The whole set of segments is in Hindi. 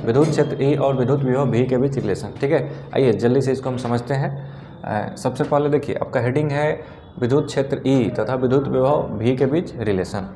विद्युत क्षेत्र E और विद्युत विभव V के बीच रिलेशन। ठीक है, आइए जल्दी से इसको हम समझते हैं। सबसे पहले देखिए, आपका हेडिंग है विद्युत क्षेत्र E तथा विद्युत विभव V के बीच रिलेशन।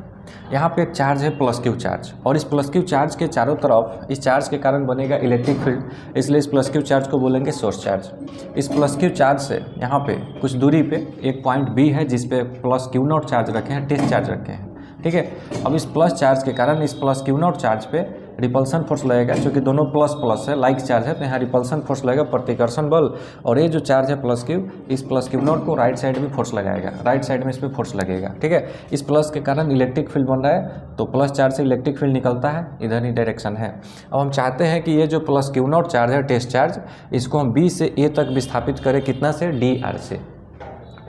यहाँ पे एक चार्ज है प्लस क्यू चार्ज, और इस प्लस क्यू चार्ज के चारों तरफ इस चार्ज के कारण बनेगा इलेक्ट्रिक फील्ड, इसलिए इस प्लस क्यू चार्ज को बोलेंगे सोर्स चार्ज। इस प्लस क्यू चार्ज से यहाँ पे कुछ दूरी पे एक पॉइंट B है जिस पे प्लस क्यू नॉट चार्ज रखे हैं, टेस्ट चार्ज रखे हैं। ठीक है, अब इस प्लस चार्ज के कारण इस प्लस क्यू नॉट चार्ज पे रिपल्सन फोर्स लगेगा, क्योंकि दोनों प्लस प्लस है, लाइक चार्ज है, तो यहाँ रिपल्सन फोर्स लगेगा, प्रतिकर्षण बल। और ये जो चार्ज है प्लस क्यू, इस प्लस क्यू नॉट को राइट साइड में फोर्स लगाएगा, राइट साइड में इस पर फोर्स लगेगा। ठीक है, इस प्लस के कारण इलेक्ट्रिक फील्ड बन रहा है, तो प्लस चार्ज से इलेक्ट्रिक फील्ड निकलता है, इधर ही डायरेक्शन है। अब हम चाहते हैं कि ये जो प्लस क्यू नॉट चार्ज है, टेस्ट चार्ज, इसको हम B से A तक विस्थापित करें, कितना से, DR से।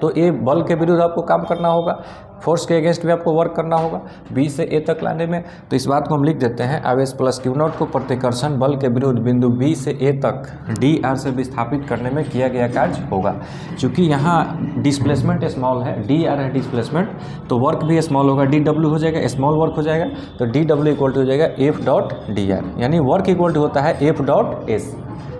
तो ये बल के विरुद्ध आपको काम करना होगा, फोर्स के अगेंस्ट भी आपको वर्क करना होगा B से A तक लाने में। तो इस बात को हम लिख देते हैं, आवेश प्लस क्यू नॉट को प्रतिकर्षण बल के विरुद्ध बिंदु B से A तक DR से विस्थापित करने में किया गया कार्य होगा। क्योंकि यहाँ डिस्प्लेसमेंट स्मॉल है, DR है डिस्प्लेसमेंट, तो वर्क भी स्मॉल होगा, DW हो जाएगा, स्मॉल वर्क हो जाएगा, तो DW इक्वल टू हो जाएगा F डॉट DR, यानी वर्क इक्वल टू होता है F dot S,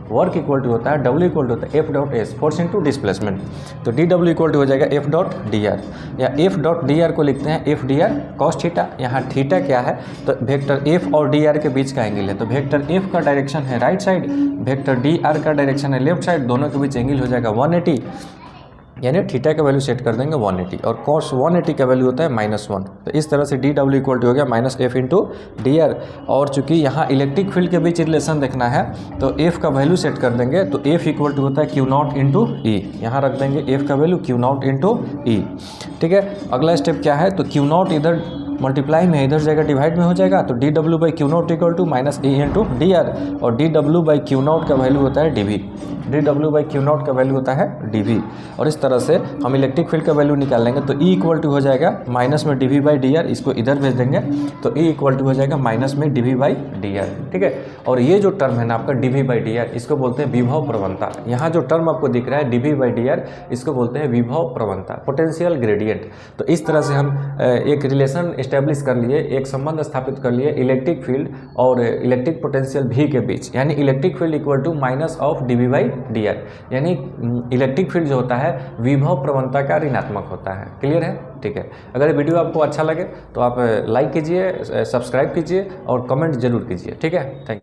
work equal to होता है W इक्वल टू होता है F dot S, force into displacement. तो DW इक्वल टू हो जाएगा F डॉट DR, या F डॉट DR को लिखते हैं F DR cos थीटा। यहाँ थीटा क्या है, तो वेक्टर F और DR के बीच का एंगल है, तो वेक्टर F का डायरेक्शन है राइट साइड, वेक्टर DR का डायरेक्शन है लेफ्ट साइड, दोनों के बीच एंगल हो जाएगा 180, यानी थीटा का वैल्यू सेट कर देंगे 180, और cos 180 का वैल्यू होता है -1। तो इस तरह से DW इक्वल टू हो गया -F इंटू DR। और चूंकि यहाँ इलेक्ट्रिक फील्ड के बीच रिलेशन देखना है, तो F का वैल्यू सेट कर देंगे, तो F इक्वल टू होता है Q नॉट इंटू E, यहाँ रख देंगे F का value Q not into E। ठीक है, अगला स्टेप क्या है, तो Q नॉट इधर मल्टीप्लाई में इधर जाएगा, डिवाइड में हो जाएगा, तो DW by Q not equal to -E into DR, और DW बाई Q नॉट का वैल्यू होता है DV, DW by Q not का वैल्यू होता है DV। और इस तरह से हम इलेक्ट्रिक फील्ड का वैल्यू निकाल लेंगे, तो E इक्वल टू हो जाएगा माइनस में DV बाई DR, इसको इधर भेज देंगे, तो E इक्वल टू हो जाएगा माइनस में DV बाई DR। ठीक है, और ये जो टर्म है ना आपका DV बाई DR, इसको बोलते हैं विभव प्रवणता। यहाँ जो टर्म आपको दिख रहा है DV बाई DR, इसको बोलते हैं विभव प्रवणता, पोटेंशियल ग्रेडियंट। तो इस तरह से हम एक रिलेशन इस्टेब्लिश कर लिए, एक संबंध स्थापित कर लिए इलेक्ट्रिक फील्ड और इलेक्ट्रिक पोटेंशियल V के बीच, यानी electric field equal to minus of DV by DR, यानी इलेक्ट्रिक फील्ड जो होता है विभव प्रवणता का ऋणात्मक होता है। क्लियर है? ठीक है, अगर ये वीडियो आपको अच्छा लगे तो आप लाइक कीजिए, सब्सक्राइब कीजिए और कमेंट जरूर कीजिए। ठीक है, थैंक यू।